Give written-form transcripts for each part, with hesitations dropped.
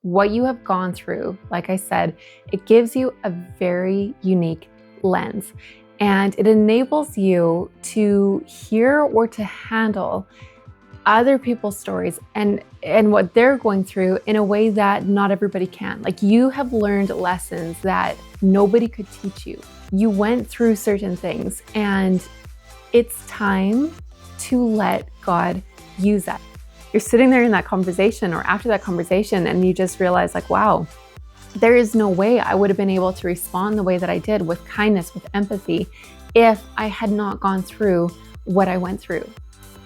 what you have gone through, like I said, it gives you a very unique lens, and it enables you to hear or to handle other people's stories and what they're going through in a way that not everybody can. Like, you have learned lessons that nobody could teach you. You went through certain things, and it's time to let God use that. You're sitting there in that conversation or after that conversation, and you just realize, like, wow, there is no way I would have been able to respond the way that I did, with kindness, with empathy, if I had not gone through what I went through.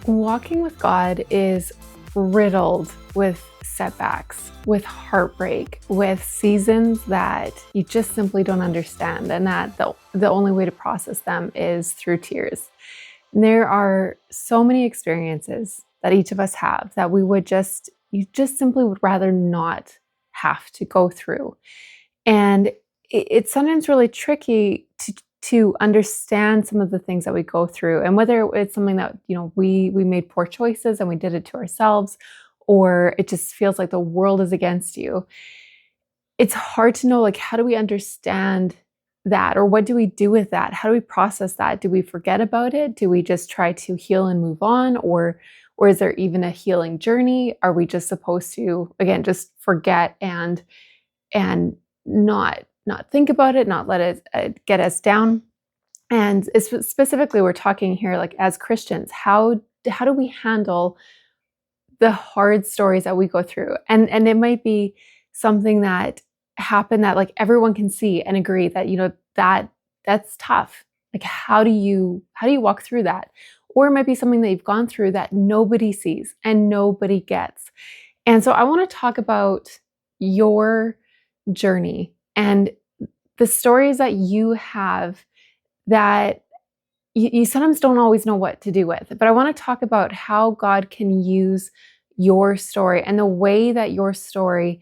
Walking with God is riddled with setbacks, with heartbreak, with seasons that you just simply don't understand, and that the only way to process them is through tears. And there are so many experiences that each of us have that you just simply would rather not have to go through. And it's sometimes really tricky to understand some of the things that we go through, and whether it's something that, we made poor choices and we did it to ourselves, or it just feels like the world is against you. It's hard to know, like, how do we understand that, or what do we do with that? How do we process that? Do we forget about it? Do we just try to heal and move on, or is there even a healing journey? Are we just supposed to, again, just forget and not think about it, not let it get us down? And specifically, we're talking here, like, as Christians, how do we handle the hard stories that we go through? And it might be something that happened that, like, everyone can see and agree that, that's tough. Like, how do you walk through that? Or it might be something that you've gone through that nobody sees and nobody gets. And so I want to talk about your journey and the stories that you have that you sometimes don't always know what to do with. But I want to talk about how God can use your story, and the way that your story,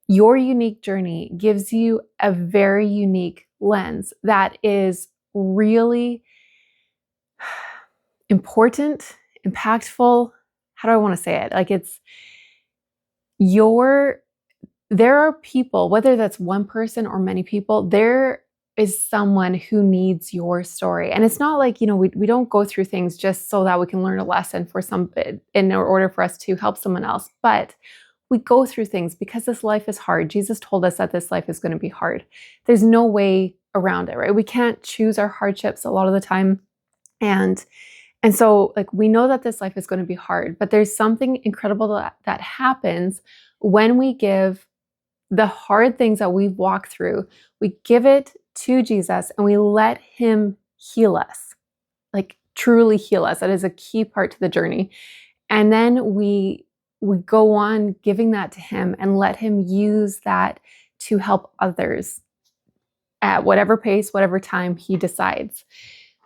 your unique journey, gives you a very unique lens that is really important, impactful. How do I want to say it? Like, there are people, whether that's one person or many people, there is someone who needs your story. And it's not like, we don't go through things just so that we can learn a lesson in order for us to help someone else. But we go through things because this life is hard. Jesus told us that this life is going to be hard. There's no way around it, right? We can't choose our hardships a lot of the time. And so, like, we know that this life is going to be hard, but there's something incredible that happens when we give the hard things that we've walked through, we give it to Jesus and we let him heal us, like, truly heal us. That is a key part to the journey. And then we go on giving that to him and let him use that to help others at whatever pace, whatever time he decides.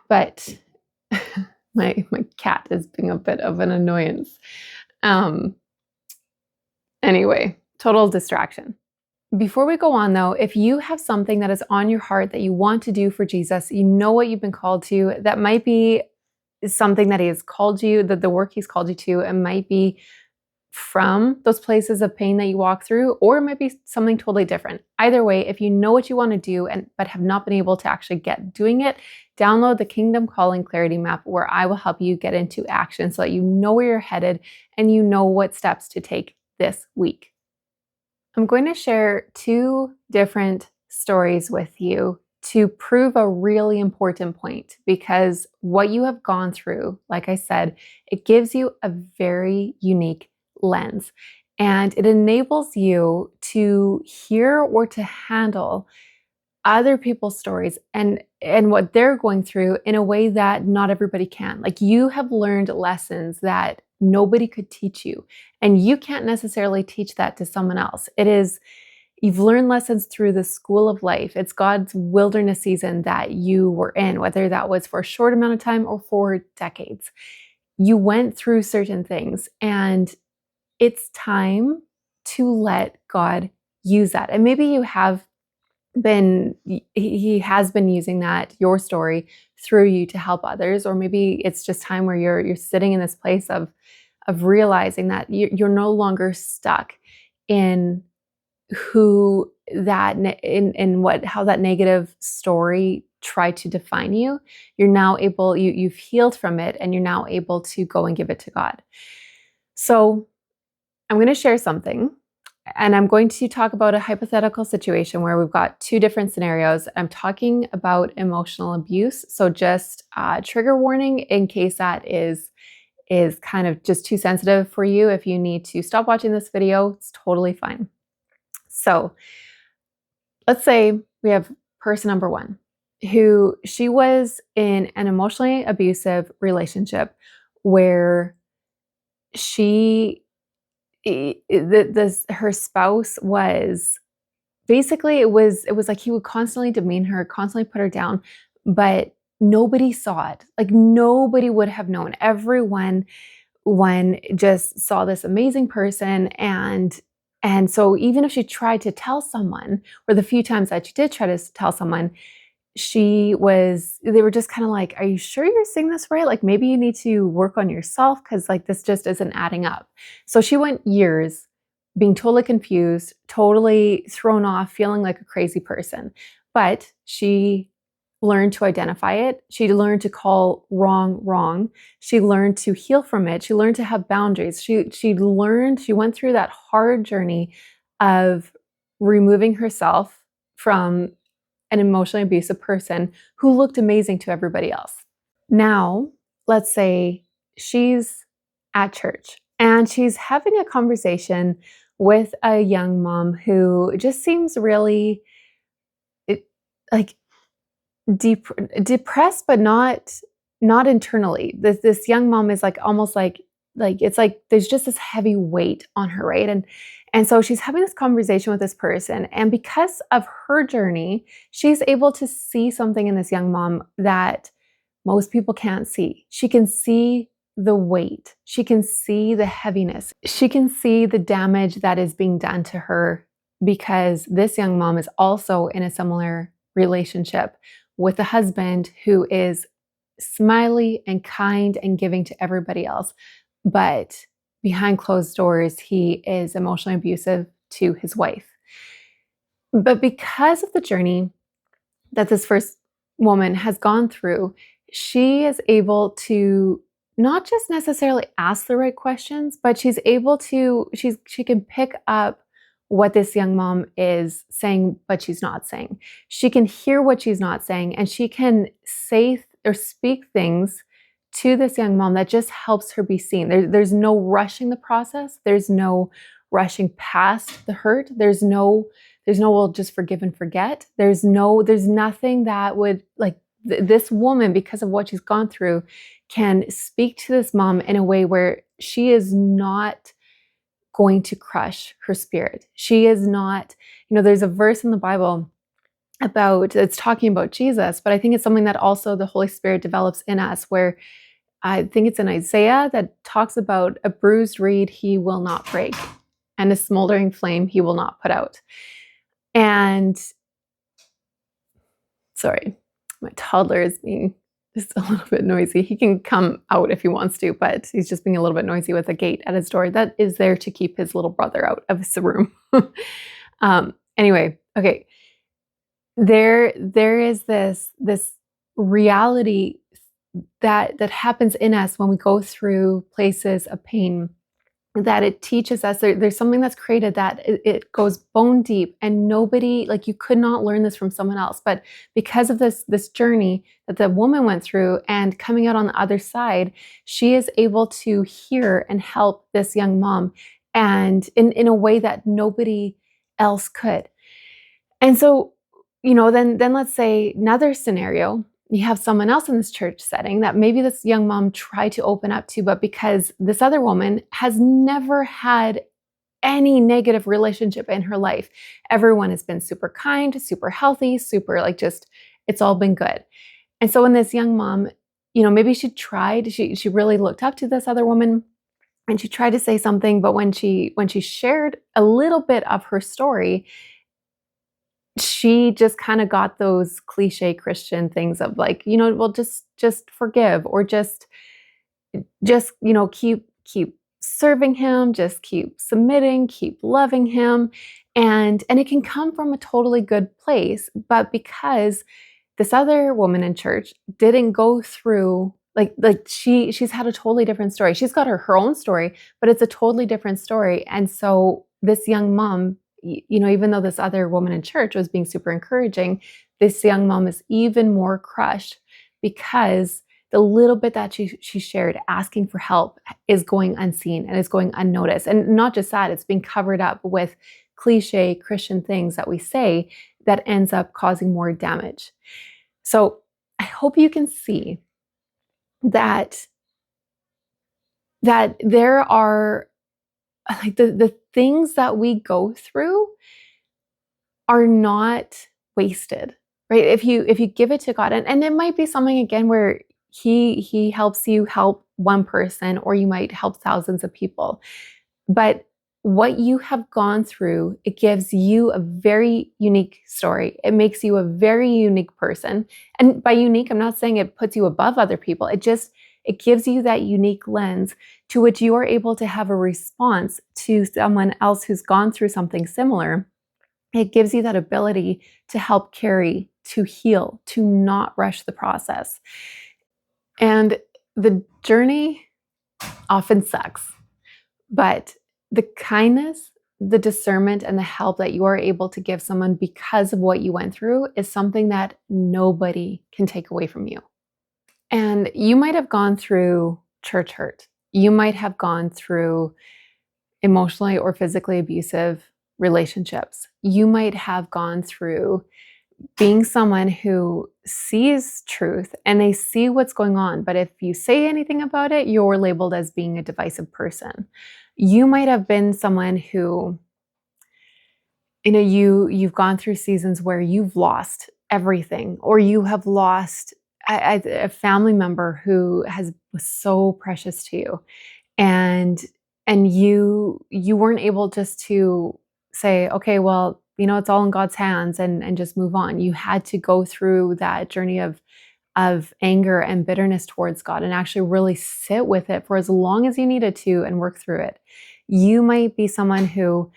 But my cat is being a bit of an annoyance. Anyway, total distraction. Before we go on, though, if you have something that is on your heart that you want to do for Jesus, you know what you've been called to, that might be something that he has called you, that the work he's called you to, it might be from those places of pain that you walk through, or it might be something totally different. Either way, if you know what you want to do but have not been able to actually get doing it, download the Kingdom Calling Clarity Map, where I will help you get into action so that you know where you're headed and you know what steps to take this week. I'm going to share 2 different stories with you to prove a really important point, because what you have gone through, like I said, it gives you a very unique lens, and it enables you to hear or to handle other people's stories and what they're going through in a way that not everybody can. Like, you have learned lessons that nobody could teach you, and you can't necessarily teach that to someone else. You've learned lessons through the school of life. It's God's wilderness season that you were in, whether that was for a short amount of time or for decades. You went through certain things, and it's time to let God use that. And maybe he has been using that, your story, through you to help others. Or maybe it's just time where you're sitting in this place of realizing that you're no longer stuck in who that in what how that negative story tried to define you, you're now able, you've healed from it, and you're now able to go and give it to God. So I'm going to share something, and I'm going to talk about a hypothetical situation where we've got two different scenarios. I'm talking about emotional abuse. So just trigger warning in case that is kind of just too sensitive for you. If you need to stop watching this video, it's totally fine. So let's say we have person number one, who she was in an emotionally abusive relationship where her spouse was basically, it was like he would constantly demean her, constantly put her down, but nobody saw it. Like nobody would have known. Everyone just saw this amazing person, and so even if she tried to tell someone, or the few times that she did try to tell someone, they were just kind of like, are you sure you're seeing this right? Like maybe you need to work on yourself, because like this just isn't adding up. So she went years being totally confused, totally thrown off, feeling like a crazy person. But she learned to identify it. She learned to call wrong wrong. She learned to heal from it. She learned to have boundaries. She went through that hard journey of removing herself from an emotionally abusive person who looked amazing to everybody else. Now, let's say she's at church and she's having a conversation with a young mom who just seems really like depressed, but not internally. This young mom is like almost like it's like there's just this heavy weight on her, right? And so she's having this conversation with this person, and because of her journey, she's able to see something in this young mom that most people can't see. She can see the weight. She can see the heaviness. She can see the damage that is being done to her, because this young mom is also in a similar relationship with a husband who is smiley and kind and giving to everybody else. But behind closed doors, he is emotionally abusive to his wife. But because of the journey that this first woman has gone through, she is able to not just necessarily ask the right questions, but she can pick up what this young mom is saying, but she's not saying. She can hear what she's not saying, and she can say or speak things to this young mom that just helps her be seen. There's no rushing the process. There's no rushing past the hurt. There's no, well, just forgive and forget. There's nothing that would like this woman, because of what she's gone through, can speak to this mom in a way where she is not going to crush her spirit. She is not, there's a verse in the Bible it's talking about Jesus, but I think it's something that also the Holy Spirit develops in us, where I think it's in Isaiah that talks about a bruised reed he will not break, and a smoldering flame he will not put out. And sorry, my toddler is being just a little bit noisy. He can come out if he wants to, but he's just being a little bit noisy with a gate at his door that is there to keep his little brother out of his room. Anyway, okay. There is this reality that happens in us when we go through places of pain, that it teaches us. There's something that's created that it goes bone deep, and nobody, like, you could not learn this from someone else. But because of this journey that the woman went through, and coming out on the other side, she is able to hear and help this young mom, and in a way that nobody else could. And so, then let's say another scenario. You have someone else in this church setting that maybe this young mom tried to open up to, but because this other woman has never had any negative relationship in her life, everyone has been super kind, super healthy, super it's all been good. And so when this young mom, maybe she really looked up to this other woman, and she tried to say something, but when she shared a little bit of her story, she just kind of got those cliche Christian things of well, just forgive, or just keep serving him, just keep submitting, keep loving him. And it can come from a totally good place, but because this other woman in church didn't go through she's had a totally different story. She's got her own story, but it's a totally different story. And so this young mom, even though this other woman in church was being super encouraging, this young mom is even more crushed because the little bit that she shared, asking for help, is going unseen and is going unnoticed. And not just that, it's being covered up with cliche Christian things that we say that ends up causing more damage. So I hope you can see that there are like the things that we go through are not wasted, right? If you give it to God, and it might be something again where he helps you help one person, or you might help thousands of people. But what you have gone through, it gives you a very unique story. It makes you a very unique person. And by unique, I'm not saying it puts you above other people. It gives you that unique lens to which you are able to have a response to someone else who's gone through something similar. It gives you that ability to help carry, to heal, to not rush the process. And the journey often sucks, but the kindness, the discernment, and the help that you are able to give someone because of what you went through is something that nobody can take away from you. And you might have gone through church hurt. You might have gone through emotionally or physically abusive relationships. You might have gone through being someone who sees truth and they see what's going on, but if you say anything about it, you're labeled as being a divisive person. You might have been someone who, you've gone through seasons where you've lost everything, or you have lost a family member who was so precious to you, and you weren't able just to say, okay, well, it's all in God's hands and just move on. You had to go through that journey of anger and bitterness towards God and actually really sit with it for as long as you needed to and work through it. You might be someone who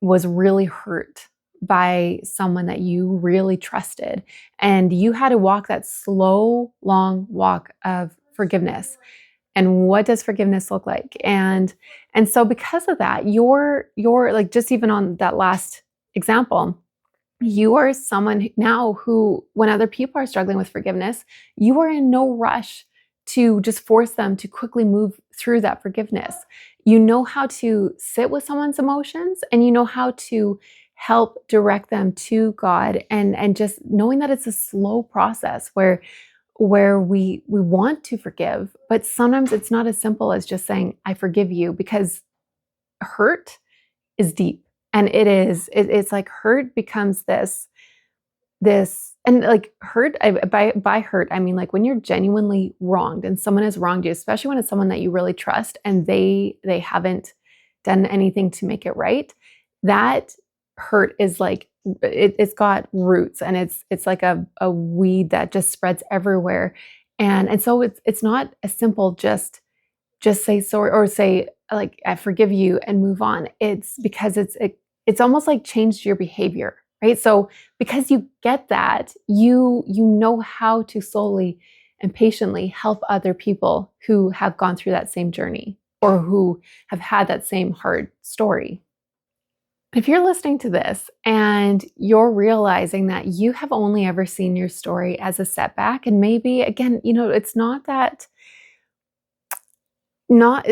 was really hurt by someone that you really trusted, and you had to walk that slow, long walk of forgiveness. And what does forgiveness look like? And so because of that, you're like, just even on that last example, you are someone now who, when other people are struggling with forgiveness, you are in no rush to just force them to quickly move through that forgiveness. You know how to sit with someone's emotions, and you know how to help direct them to God, and just knowing that it's a slow process where we want to forgive, but sometimes it's not as simple as just saying, I forgive you, because hurt is deep. And it's like hurt becomes this, and like hurt, by hurt, I mean like when you're genuinely wronged and someone has wronged you, especially when it's someone that you really trust and they haven't done anything to make it right, that hurt is like, it's got roots, and it's like a weed that just spreads everywhere. And so it's not as simple just say sorry or say like, I forgive you, and move on. It's because it's almost like changed your behavior, right? So because you get that, you know how to slowly and patiently help other people who have gone through that same journey or who have had that same hard story. If you're listening to this and you're realizing that you have only ever seen your story as a setback, and maybe again, it's not that,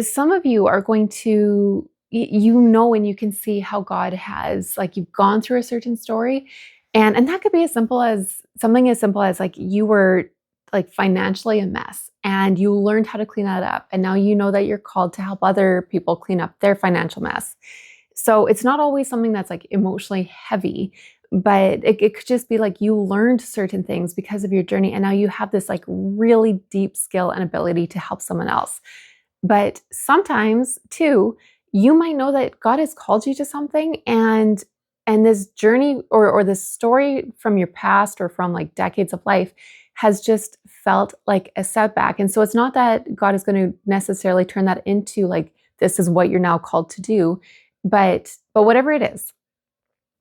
some of you are going to, and you can see how God has, like, you've gone through a certain story, and that could be as simple as like you were like financially a mess and you learned how to clean that up, and now you know that you're called to help other people clean up their financial mess. So it's not always something that's like emotionally heavy, but it could just be like you learned certain things because of your journey, and now you have this like really deep skill and ability to help someone else. But sometimes too, you might know that God has called you to something, and this journey or this story from your past or from like decades of life has just felt like a setback. And so it's not that God is going to necessarily turn that into like, this is what you're now called to do. But But whatever it is,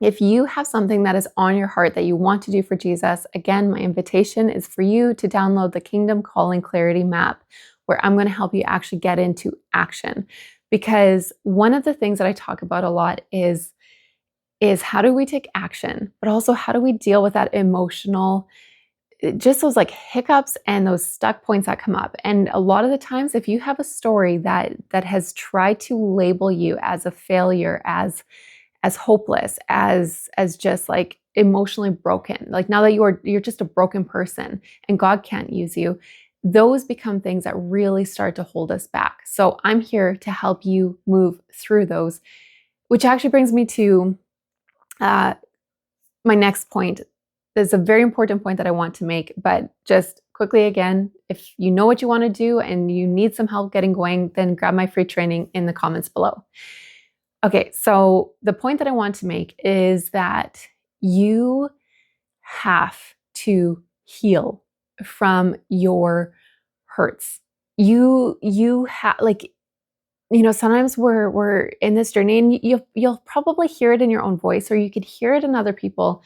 if you have something that is on your heart that you want to do for Jesus, again, my invitation is for you to download the Kingdom Calling Clarity Map, where I'm going to help you actually get into action. Because one of the things that I talk about a lot is how do we take action, but also how do we deal with that emotional, just those like hiccups and those stuck points that come up. And a lot of the times, if you have a story that has tried to label you as a failure, as hopeless, as just like emotionally broken, like now that you're just a broken person and God can't use you, those become things that really start to hold us back. So I'm here to help you move through those, which actually brings me to my next point. There's a very important point that I want to make, but just quickly again, if you know what you want to do and you need some help getting going, then grab my free training in the comments below. Okay, so the point that I want to make is that you have to heal from your hurts. You have, like, you know, sometimes we're in this journey, and you'll probably hear it in your own voice, or you could hear it in other people,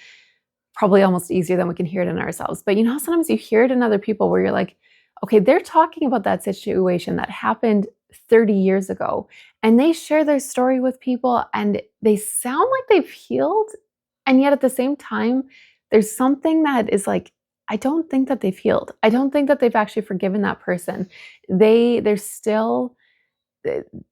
probably almost easier than we can hear it in ourselves. But you know, sometimes you hear it in other people where you're like, okay, they're talking about that situation that happened 30 years ago, and they share their story with people and they sound like they've healed. And yet at the same time, there's something that is like, I don't think that they've healed. I don't think that they've actually forgiven that person. They're still,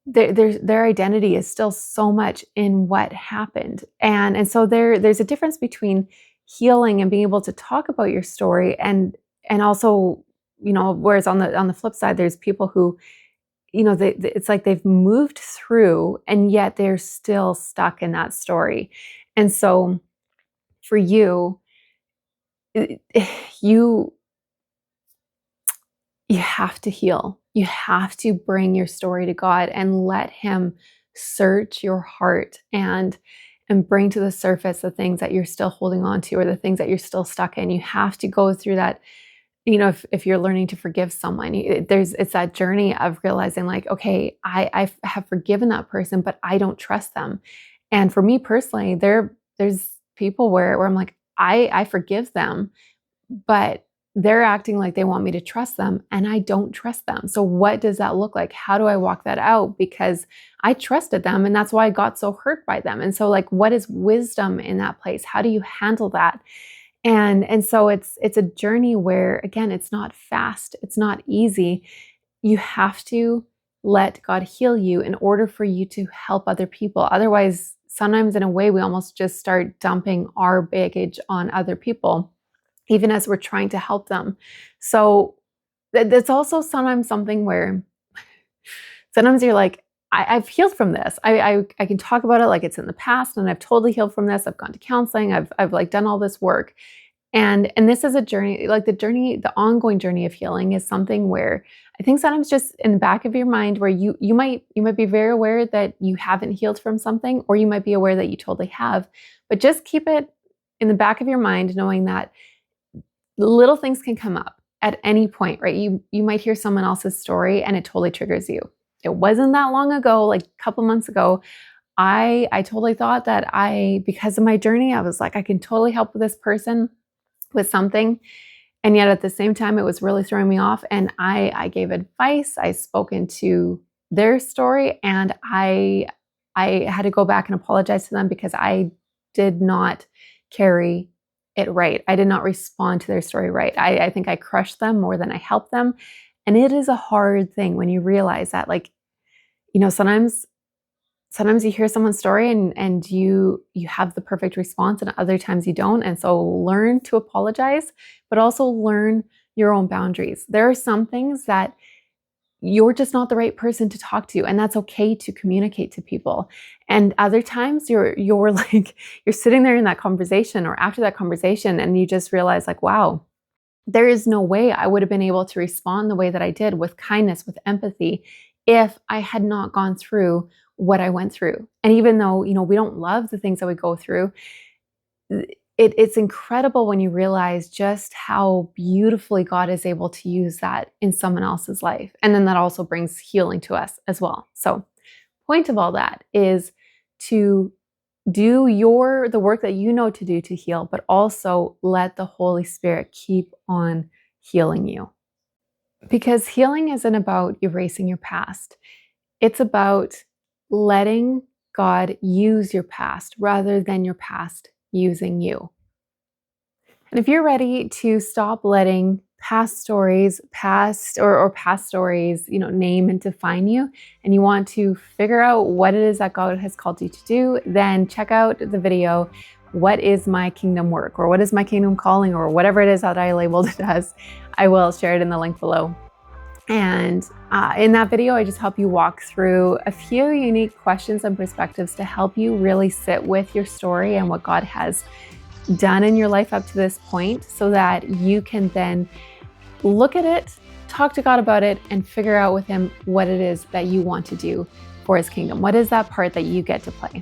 their identity is still so much in what happened. And so there's a difference between healing and being able to talk about your story, and also, you know, whereas on the flip side, there's people who, you know, it's like they've moved through and yet they're still stuck in that story. And so for you, you have to heal. You have to bring your story to God and let Him search your heart and bring to the surface the things that you're still holding on to, or the things that you're still stuck in. You have to go through that. You know, if you're learning to forgive someone, it's that journey of realizing, like, okay, I have forgiven that person, but I don't trust them. And for me personally, there's people where I'm like, I forgive them, but they're acting like they want me to trust them, and I don't trust them. So what does that look like? How do I walk that out? Because I trusted them, and that's why I got so hurt by them. And so, like, what is wisdom in that place? How do you handle that? And so it's a journey where, again, it's not fast, it's not easy. You have to let God heal you in order for you to help other people. Otherwise, sometimes in a way, we almost just start dumping our baggage on other people, even as we're trying to help them. So that's also sometimes something where sometimes you're like, I've healed from this. I can talk about it like it's in the past, and I've totally healed from this. I've gone to counseling. I've like done all this work. And this is a journey, like the ongoing journey of healing is something where I think sometimes just in the back of your mind, where you might be very aware that you haven't healed from something, or you might be aware that you totally have, but just keep it in the back of your mind, knowing that little things can come up at any point, right? You might hear someone else's story and it totally triggers you. It wasn't that long ago, like a couple months ago, I totally thought that because of my journey, I was like, I can totally help this person with something. And yet at the same time, it was really throwing me off. And I gave advice, I spoke into their story, and I had to go back and apologize to them because I did not carry it right. I did not respond to their story right. I think I crushed them more than I helped them. And it is a hard thing when you realize that, like, you know, sometimes you hear someone's story and you have the perfect response, and other times you don't. And so learn to apologize, but also learn your own boundaries. There are some things that you're just not the right person to talk to, and that's okay to communicate to people. And other times you're like, you're sitting there in that conversation or after that conversation, and you just realize, like, wow, there is no way I would have been able to respond the way that I did, with kindness, with empathy, if I had not gone through what I went through. And even though, you know, we don't love the things that we go through, it's incredible when you realize just how beautifully God is able to use that in someone else's life. And then that also brings healing to us as well. So point of all that is to do the work that you know to do to heal, but also let the Holy Spirit keep on healing you. Because healing isn't about erasing your past. It's about letting God use your past rather than your past using you. And if you're ready to stop letting past stories, past stories, name and define you, and you want to figure out what it is that God has called you to do, then check out the video, What is My Kingdom Work? Or What is My Kingdom Calling? Or whatever it is that I labeled it as. I will share it in the link below. And in that video, I just help you walk through a few unique questions and perspectives to help you really sit with your story and what God has done in your life up to this point, so that you can then look at it, talk to God about it, and figure out with Him what it is that you want to do for His kingdom. What is that part that you get to play?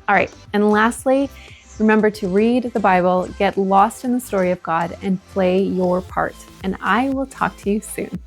All right. And lastly, remember to read the Bible, get lost in the story of God, and play your part. And I will talk to you soon.